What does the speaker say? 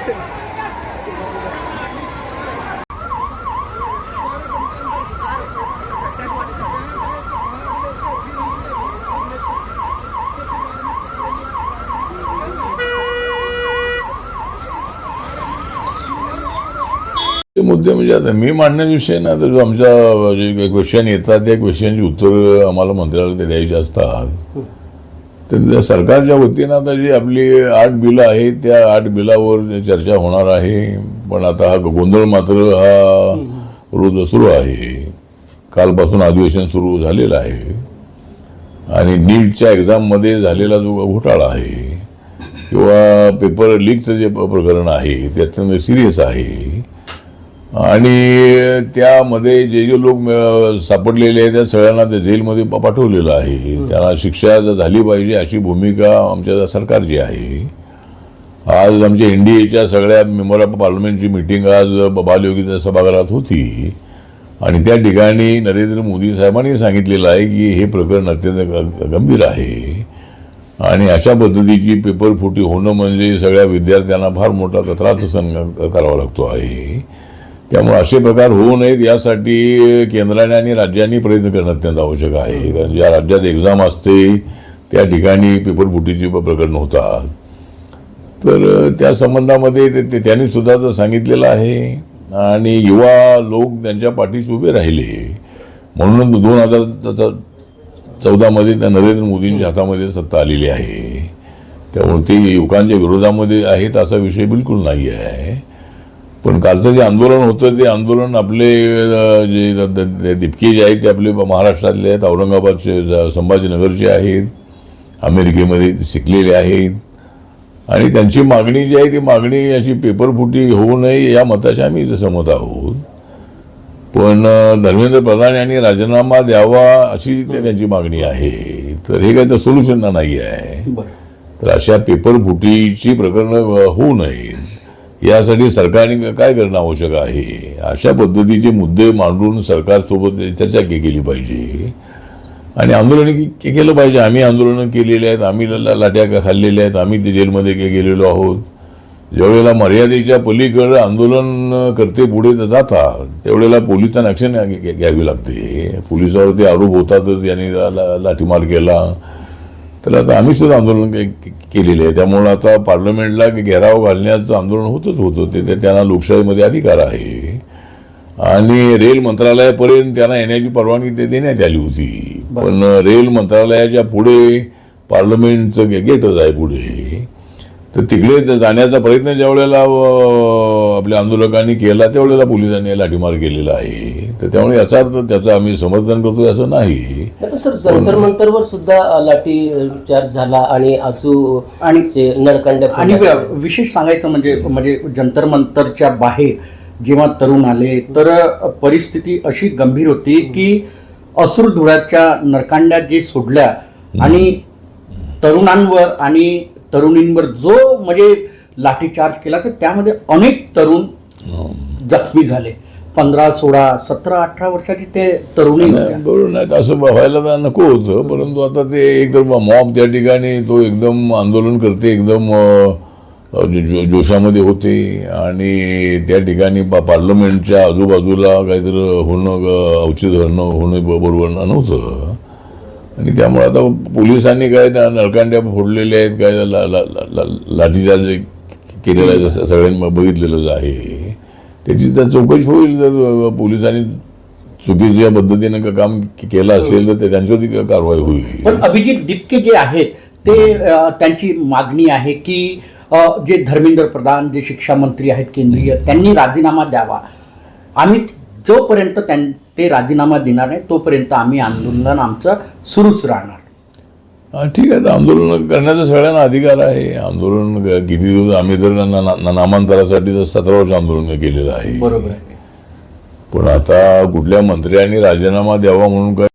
मुद्दे म्हणजे आता मी मांडण्याचा विषय ना, तर जो आमच्या जे क्वेश्चन येतात त्या क्वेश्चनची उत्तरं आम्हाला मंत्र्याला ते द्यायची असतात. तर सरकारच्या वतीनं आता जी आपली 8 बिलं आहेत त्या 8 बिलावर चर्चा होणार आहे. पण आता हा गोंधळ मात्र हा रोज सुरू आहे. कालपासून अधिवेशन सुरू झालेलं आहे आणि नीटच्या एक्झाममध्ये झालेला जो घोटाळा आहे किंवा पेपर लीकचं जे प्रकरण आहे ते अत्यंत सिरियस आहे आणि त्यामध्ये जे लोक सापडलेले आहेत त्या सगळ्यांना त्या जेलमध्ये पाठवलेलं आहे. त्यांना शिक्षा झाली पाहिजे अशी भूमिका आमच्या सरकारची आहे. आज आमच्या NDAच्या सगळ्या मेंबर ऑफ पार्लमेंटची मीटिंग आज बालयोगी सभागृहात होती आणि त्या ठिकाणी नरेंद्र मोदी साहेबांनी सांगितलेलं आहे की हे प्रकरण अत्यंत गंभीर आहे आणि अशा पद्धतीची पेपर फुटी होणं म्हणजे सगळ्या विद्यार्थ्यांना फार मोठा त्रास सहन करावा लागतो आहे. त्यामुळे असे प्रकार होऊ नयेत यासाठी केंद्राने आणि राज्यांनी प्रयत्न करणं अत्यंत आवश्यक आहे. कारण ज्या राज्यात एक्झाम असते त्या ठिकाणी पेपर फुटीचे प्रकरण होतात. तर त्या संबंधामध्ये त्यांनी सुद्धा सांगितलेलं आहे आणि युवा लोक त्यांच्या पाठीशी उभे राहिले म्हणून 2014 त्या नरेंद्र मोदींच्या हातामध्ये सत्ता आलेली आहे. त्यामुळे ते युवकांच्या विरोधामध्ये आहेत असा विषय बिलकुल नाही आहे. पण कालचं जे आंदोलन होतं ते आंदोलन आपले जे दिपके जे आहेत ते आपले महाराष्ट्रातले आहेत, औरंगाबादचे, संभाजीनगरचे आहेत, अमेरिकेमध्ये शिकलेले आहेत आणि त्यांची मागणी जी आहे ती मागणी अशी पेपर फुटी होऊ नये या मताशी आम्ही सहमत आहोत. पण धर्मेंद्र प्रधान यांनी राजीनामा द्यावा अशी त्यांची मागणी आहे. तर हे काही तर सोल्युशन नाही आहे. तर अशा पेपर फुटीची प्रकरणं होऊ नयेत यासाठी सरकारने काय करणं आवश्यक आहे. अशा पद्धतीचे मुद्दे मांडून सरकारसोबत चर्चा केली पाहिजे आणि आंदोलन केलं पाहिजे. आम्ही आंदोलनं केलेली आहेत, आम्ही लाट्या खाल्लेल्या आहेत, आम्ही ते जेलमध्ये गेलेलो आहोत. ज्यावेळेला मर्यादेच्या पलीकडे आंदोलन करते पुढे जातात त्यावेळेला पोलिसांना ॲक्शन घ्यावी लागते. पोलिसावरती आरोप होतातच यांनी लाठीमार केला. तर आता आम्ही सुद्धा आंदोलन केलेले आहे. त्यामुळं आता पार्लमेंटला घेराव घालण्याचं आंदोलन होतच होतं. ते त्यांना लोकशाहीमध्ये अधिकार आहे आणि रेल मंत्रालयापर्यंत त्यांना येण्याची परवानगी ते देण्यात आली होती. पण रेल मंत्रालयाच्या पुढे पार्लमेंटचं गेटच आहे पुढे. तर तिकडे जाण्याचा प्रयत्न ज्या वेळेला आपल्या आंदोलकांनी केला त्यावेळेला पोलिसांनी लाठीमार केलेला आहे. तर त्यामुळे याचा अर्थ त्याचं आम्ही समर्थन करतोय असं नाही. सर, जंतर मंतरवर सुद्धा लाठी चार्ज झाला आणि आसू आणि नळकांड्या आणि विशेष सांगायचं म्हणजे जंतर मंतरच्या बाहेर जेव्हा तरुण आले तर परिस्थिती अशी गंभीर होती की अश्रू धुळ्याच्या नरकांड्या जे सोडल्या आणि तरुणांवर आणि तरुणींवर जो म्हणजे लाठीचार्ज केला तर त्यामध्ये अनेक तरुण जखमी झाले. 15, 16, 17, 18 वर्षाची ते तरुणी बरोबर नाही असं व्हायला तर नको होतं. परंतु आता ते एकदम मॉब त्या ठिकाणी तो एकदम आंदोलन करते एकदम जोशामध्ये होते आणि त्या ठिकाणी पार्लमेंटच्या आजूबाजूला काहीतरी होणं औचित्य होणं बरोबर नव्हतं आणि त्यामुळे आता पोलिसांनी काय नळकांड्या फोडलेल्या आहेत, काय लाठीचार्ज केलेला आहे सगळ्यांनी बघितलेलंच आहे. त्याची तर चौकशी होईल. जर पोलिसांनी चुकीच्या पद्धतीनं काम केलं असेल तर त्यांच्यावरती कारवाई होईल. पण अभिजित दिपके जे आहेत ते त्यांची मागणी आहे की जे धर्मेंद्र प्रधान जे शिक्षा मंत्री आहेत केंद्रीय त्यांनी राजीनामा द्यावा. आम्ही जोपर्यंत ते राजीनामा देणार नाही तोपर्यंत आम्ही आंदोलन आमचं सुरूच राहणार. ठीक आहे. आंदोलन करण्याचा सगळ्यांना अधिकार आहे. आंदोलन किती दिवस आम्ही तर नामांतरासाठी 17 वर्ष आंदोलन केलेलं आहे. बरोबर आहे. पण आता कुठल्या मंत्र्यांनी राजीनामा द्यावा म्हणून काय